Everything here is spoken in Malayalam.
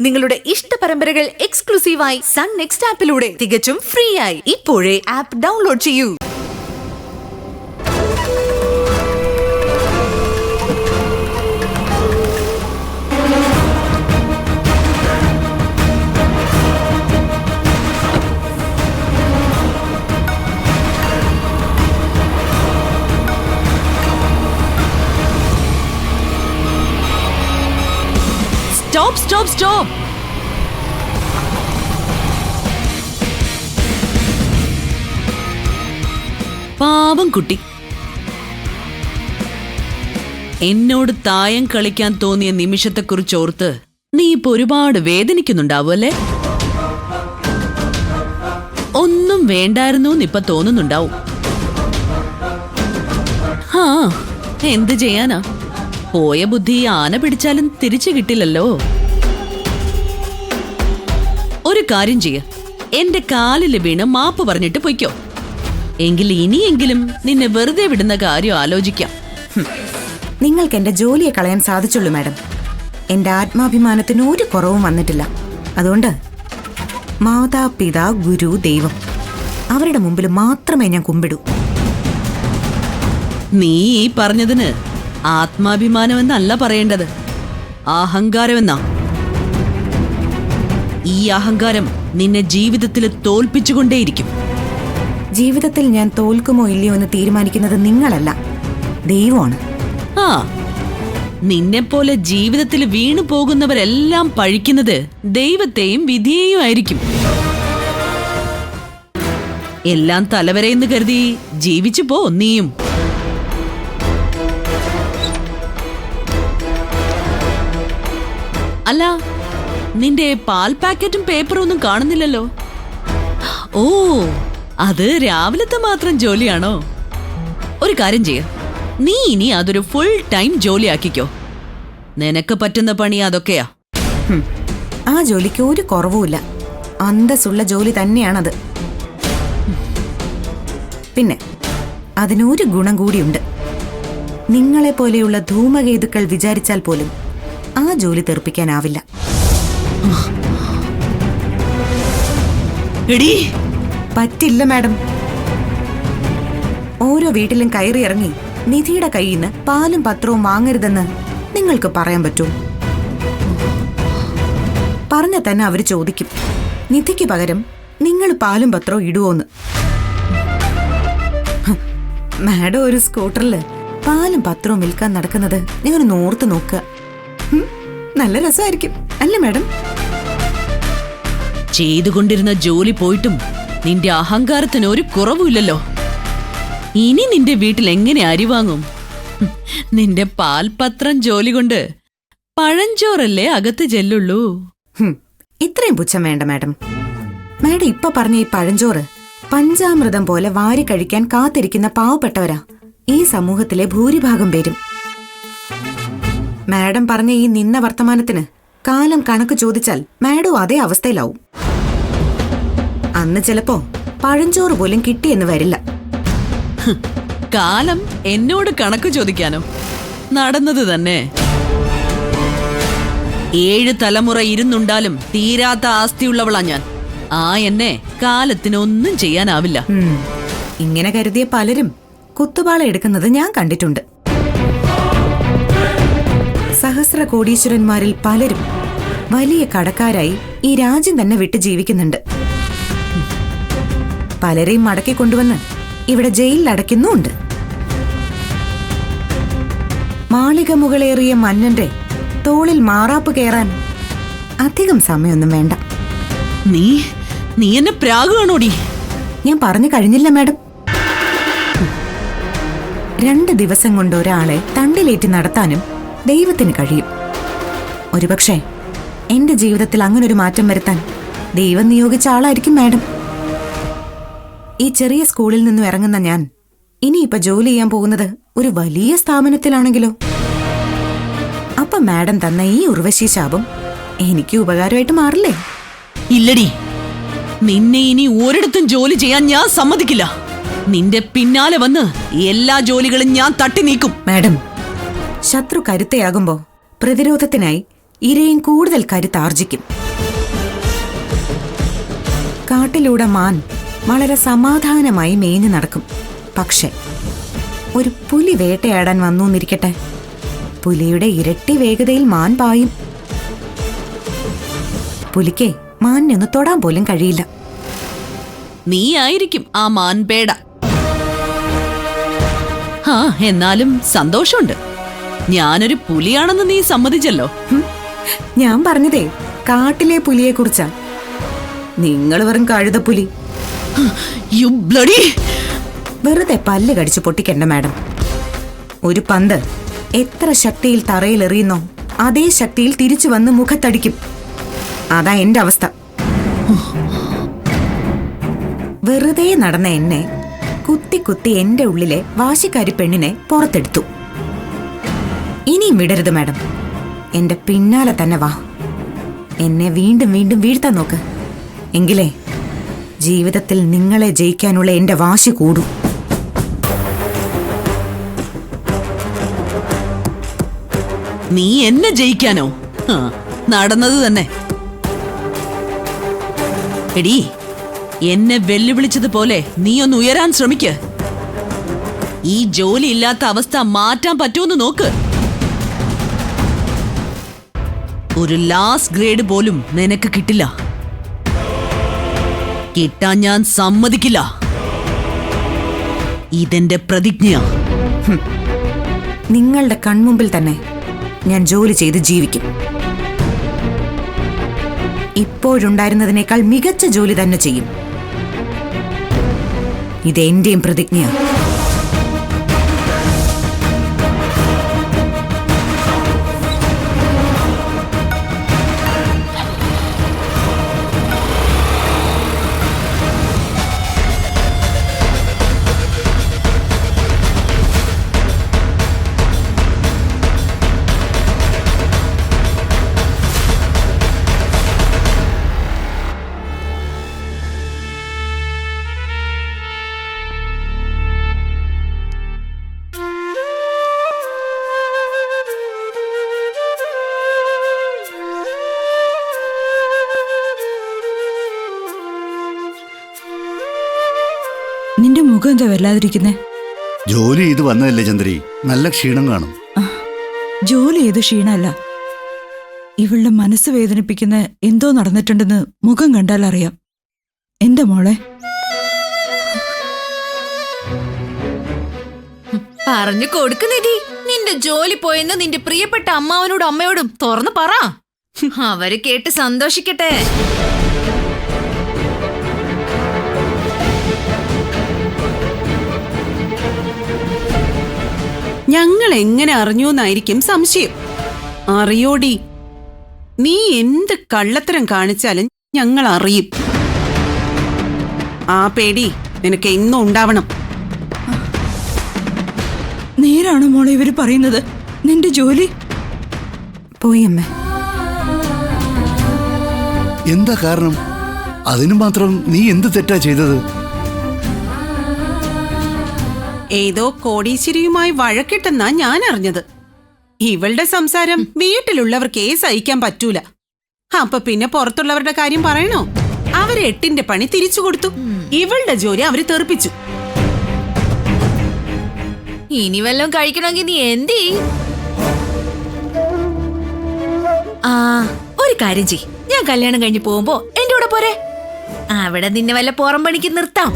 നിങ്ങളുടെ ഇഷ്ട പരമ്പരകൾ എക്സ്ക്ലൂസീവായി സൺ നെക്സ്റ്റ് ആപ്പിലൂടെ തികച്ചും ഫ്രീ ആയി ഇപ്പോഴേ ആപ്പ് ഡൗൺലോഡ് ചെയ്യൂ. Stop, stop, stop! പാവം കുട്ടി, എന്നോട് തായം കളിക്കാൻ തോന്നിയ നിമിഷത്തെക്കുറിച്ച് ഓർത്ത് നീ ഇപ്പൊ ഒരുപാട് വേദനിക്കുന്നുണ്ടാവും അല്ലേ? ഒന്നും വേണ്ടായിരുന്നു ഇപ്പൊ തോന്നുന്നുണ്ടാവും. ആ, എന്ത് ചെയ്യാനാ? പോയ ബുദ്ധി ആന പിടിച്ചാലും തിരിച്ചു കിട്ടില്ലല്ലോ. ഒരു കാര്യം ചെയ്യ, എന്റെ കാലില് വീണ് മാപ്പ് പറഞ്ഞിട്ട് പൊയ്ക്കോ. എങ്കിൽ ഇനിയെങ്കിലും നിന്നെ വെറുതെ വിടുന്ന കാര്യം ആലോചിക്കാം. നിങ്ങൾക്ക് എന്റെ ജോലിയെ കളയാൻ സാധിച്ചുള്ളൂ മാഡം. എന്റെ ആത്മാഭിമാനത്തിന് ഒരു കുറവും വന്നിട്ടില്ല. അതുകൊണ്ട് മാതാപിതാ ഗുരു ദൈവം അവരുടെ മുമ്പിൽ മാത്രമേ ഞാൻ കുമ്പിടൂ. നീ ഈ പറഞ്ഞതിന് ആത്മാഭിമാനമെന്നല്ല പറയേണ്ടത്, അഹങ്കാരമെന്നാ. ഈ അഹങ്കാരം നിന്നെ ജീവിതത്തിൽ തോൽപ്പിച്ചുകൊണ്ടേയിരിക്കും. ജീവിതത്തിൽ ഞാൻ തോൽക്കുമോ ഇല്ലയോ എന്ന് തീരുമാനിക്കുന്നത് നിങ്ങളല്ല, ദൈവമാണ്. ആ, നിന്നെപ്പോലെ ജീവിതത്തിൽ വീണു പോകുന്നവരെല്ലാം പഴിക്കുന്നത് ദൈവത്തെയും വിധിയെയും ആയിരിക്കും. എല്ലാം തലവരെയെന്ന് കരുതി ജീവിച്ചു പോ നീയും. അല്ല, നിന്റെ പാൽ പാക്കറ്റും പേപ്പറും ഒന്നും കാണുന്നില്ലല്ലോ. ഓ, അത് രാവിലത്തെ മാത്രം ജോലിയാണോ? ഒരു കാര്യം ചെയ്യ, നീ ഇനി അതൊരു ഫുൾ ടൈം ജോലിയാക്കിക്കോ. നിനക്ക് പറ്റുന്ന പണി അതൊക്കെയാ. ആ ജോലിക്ക് ഒരു കുറവുമില്ല, അന്തസ്സുള്ള ജോലി തന്നെയാണത്. പിന്നെ അതിനൊരു ഗുണം കൂടിയുണ്ട്. നിങ്ങളെ പോലെയുള്ള ധൂമകേതുക്കൾ വിചാരിച്ചാൽ പോലും ആ ജോലി തെറിപ്പിക്കാനാവില്ല. പറ്റില്ല മാഡം. ഓരോ വീട്ടിലും കയറി ഇറങ്ങി നിധിയുടെ കയ്യിൽ നിന്ന് പാലും പത്രവും വാങ്ങരുതെന്ന് നിങ്ങൾക്ക് പറയാൻ പറ്റൂ? പറഞ്ഞ തന്നെ അവര് ചോദിക്കും, നിധിക്ക് പകരം നിങ്ങൾ പാലും പത്രവും ഇടുവോന്ന്. മാഡം ഒരു സ്കൂട്ടറില് പാലും പത്രവും വിൽക്കാൻ നടക്കുന്നത് ഞാൻ ഓർത്ത് നോക്കുക. നല്ല രസമായിരിക്കും അല്ലേ മാഡം? ചെയ്തുകൊണ്ടിരുന്ന ജോലി പോയിട്ടും നിന്റെ അഹങ്കാരത്തിന് ഒരു കുറവുമില്ലല്ലോ. ഇനി നിന്റെ വീട്ടിൽ എങ്ങനെ അരി വാങ്ങും? നിന്റെ പാൽപത്രം ജോലി കൊണ്ട് പഴഞ്ചോറല്ലേ അകത്ത് ചെല്ലുള്ളൂ. ഇത്രയും പുച്ഛം വേണ്ട മാഡം. മാഡം ഇപ്പൊ പറഞ്ഞ ഈ പഴഞ്ചോറ് പഞ്ചാമൃതം പോലെ വാരി കഴിക്കാൻ കാത്തിരിക്കുന്ന പാവപ്പെട്ടവരാ ഈ സമൂഹത്തിലെ ഭൂരിഭാഗം പേരും. മാഡം പറഞ്ഞ ഈ നിന്ന വർത്തമാനത്തിന് കാലം കണക്ക് ചോദിച്ചാൽ മാഡം അതേ അവസ്ഥയിലാവും. അന്ന് ചിലപ്പോ പഴഞ്ചോറ് പോലും കിട്ടിയെന്ന് വരില്ല. കാലം എന്നോട് കണക്ക് ചോദിക്കാനോ? നടന്നത് തന്നെ. 7 തലമുറ ഇരുന്നുണ്ടാലും തീരാത്ത ആസ്തിയുള്ളവളാ ഞാൻ. ആ എന്നെ കാലത്തിനൊന്നും ചെയ്യാനാവില്ല. ഇങ്ങനെ കരുതിയ പലരും കുത്തുപാള എടുക്കുന്നത് ഞാൻ കണ്ടിട്ടുണ്ട്. സഹസ്ര കോടീശ്വരന്മാരിൽ പലരും വലിയ കടക്കാരായി ഈ രാജ്യം തന്നെ വിട്ട് ജീവിക്കുന്നുണ്ട്. പലരെയും മടക്കി കൊണ്ടുവന്ന് ഇവിടെ ജയിലിൽ അടയ്ക്കുന്നുമുണ്ട്. മാളിക മുകളേറിയ മന്നന്റെ തോളിൽ മാറാപ്പ് കയറാൻ അധികം സമയമൊന്നും വേണ്ട. നീ എന്നെ പ്രാകുവാണോടി? ഞാൻ പറഞ്ഞു കഴിഞ്ഞില്ല മാഡം. 2 ദിവസം കൊണ്ട് ഒരാളെ തണ്ടിലേറ്റി നടത്താനും ദൈവത്തിന് കഴിയും. ഒരുപക്ഷെ എന്റെ ജീവിതത്തിൽ അങ്ങനൊരു മാറ്റം വരുത്താൻ ദൈവം നിയോഗിച്ച ആളായിരിക്കും മാഡം. ഈ ചെറിയ സ്കൂളിൽ നിന്നും ഇറങ്ങുന്ന ഞാൻ ഇനിയിപ്പൊ ജോലി ചെയ്യാൻ പോകുന്നത് ഒരു വലിയ സ്ഥാപനത്തിലാണെങ്കിലോ? അപ്പൊ മാഡം തന്ന ഈ ഉർവശി ശാപം എനിക്ക് ഉപകാരമായിട്ട് മാറില്ലേ? ഇല്ലടി, നിന്നെ ഇനി ഒരിടത്തും ജോലി ചെയ്യാൻ ഞാൻ സമ്മതിക്കില്ല. നിന്റെ പിന്നാലെ വന്ന് എല്ലാ ജോലികളും ഞാൻ തട്ടി നീക്കും. മാഡം, ശത്രു കരുത്തയാകുമ്പോ പ്രതിരോധത്തിനായി ഇരയും കൂടുതൽ കരുത്താർജിക്കും. കാട്ടിലൂടെ മാൻ വളരെ സമാധാനമായി മേഞ്ഞു നടക്കും. പക്ഷെ ഒരു പുലി വേട്ടയാടാൻ വന്നു എന്നിരിക്കട്ടെ, പുലിയുടെ ഇരട്ടി വേഗതയിൽ മാൻ പായും. പുലിക്ക് മാനിനെ ഒന്ന് തൊടാൻ പോലും കഴിയില്ല. നീ ആയിരിക്കും ആ മാൻപേട. ആ എന്നാലും സന്തോഷമുണ്ട്, ഞാനൊരു പുലിയാണെന്ന് നീ സമ്മതിച്ചല്ലോ. ഞാൻ പറഞ്ഞതേ കാട്ടിലെ പുലിയെ കുറിച്ചാ. നിങ്ങൾ വെറും കഴുതപ്പുലി. You bloody! വെറുതെ പല്ല് കടിച്ചു പൊട്ടിക്കണ്ട മാഡം. ഒരു പന്ത് എത്ര ശക്തിയിൽ തറയിൽ എറിയുന്നോ അതേ ശക്തിയിൽ തിരിച്ചു വന്ന് മുഖത്തടിക്കും. അതാ എന്റെ അവസ്ഥ. വെറുതെ നടന്ന എന്നെ കുത്തി കുത്തി എന്റെ ഉള്ളിലെ വാശിക്കാരി പെണ്ണിനെ പുറത്തെടുത്തു. ഇനിയും വിടരുത് മാഡം, എന്റെ പിന്നാലെ തന്നെ വാ. എന്നെ വീണ്ടും വീണ്ടും വീഴ്ത്താൻ നോക്ക്. എങ്കിലേ ജീവിതത്തിൽ നിങ്ങളെ ജയിക്കാനുള്ള എന്റെ വാശി കൂടും. നീ എന്നെ ജയിക്കാനോ? നടന്നത് തന്നെ. എടീ, എന്നെ വെല്ലുവിളിച്ചതുപോലെ നീ ഒന്ന് ഉയരാൻ ശ്രമിക്ക്. ഈ ജോലി ഇല്ലാത്ത അവസ്ഥ മാറ്റാൻ പറ്റുമെന്ന് നോക്ക്. ഒരു ലാസ്റ്റ് ഗ്രേഡ് പോലും നിനക്ക് കിട്ടില്ല. കിട്ടാൻ ഞാൻ സമ്മതിക്കില്ല. ഇതെന്റെ പ്രതിജ്ഞ. നിങ്ങളുടെ കൺമുമ്പിൽ തന്നെ ഞാൻ ജോലി ചെയ്ത് ജീവിക്കും. ഇപ്പോഴുണ്ടായിരുന്നതിനേക്കാൾ മികച്ച ജോലി തന്നെ ചെയ്യും. ഇത് എന്റെയും പ്രതിജ്ഞയാണ്. നിന്റെ മുഖം എന്താ വല്ലാതിരിക്കുന്നേ? ജോലി ചെയ്ത് വന്നതല്ലേ ചന്ദ്രി, നല്ല ക്ഷീണം കാണും. ജോലി ചെയ്ത് ക്ഷീണമല്ല, ഇവളുടെ മനസ്സ് വേദനിപ്പിക്കുന്ന എന്തോ നടന്നിട്ടുണ്ടെന്ന് മുഖം കണ്ടാൽ അറിയാം. എന്താ മോളെ? പറഞ്ഞു കൊടുക്കുന്നിതി, നിന്റെ ജോലി പോയെന്ന് നിന്റെ പ്രിയപ്പെട്ട അമ്മാവനോടും അമ്മയോടും തുറന്നു പറ. അവര് കേട്ട് സന്തോഷിക്കട്ടെ. ഞങ്ങൾ എങ്ങനെ അറിഞ്ഞു എന്നായിരിക്കും സംശയം. അറിയോടി, നീ എന്ത് കള്ളത്തരം കാണിച്ചാലും ഞങ്ങൾ അറിയും. ആ പേടി നിനക്ക് എന്നും ഉണ്ടാവണം. നേരാണോ മോളെ ഇവര് പറയുന്നത്? നിന്റെ ജോലി പോയി അമ്മേ. എന്താ കാരണം? അതിനു മാത്രം നീ എന്ത് തെറ്റാ ചെയ്തത്? ഏതോ കോടീശ്വരിയുമായി വഴക്കിട്ടെന്നാ ഞാൻ അറിഞ്ഞത്. ഇവളുടെ സംസാരം വീട്ടിലുള്ളവർക്ക് സഹിക്കാൻ പറ്റൂല. അപ്പൊ പിന്നെ പുറത്തുള്ളവരുടെ കാര്യം പറയണോ? അവര് 8ന്റെ പണി തിരിച്ചു കൊടുത്തു. ഇവളുടെ ജോലി അവര് തെറിപ്പിച്ചു. ഇനി വല്ലതും കഴിക്കണമെങ്കിൽ നീ എന്ത് ചെയ്യും? ആ, ഒരു കാര്യം ചെയ്, ഞാൻ കല്യാണം കഴിഞ്ഞ് പോകുമ്പോ എന്റെ കൂടെ പോരെ. അവിടെ നിന്നെ വല്ല പുറം പണിക്ക് നിർത്താം.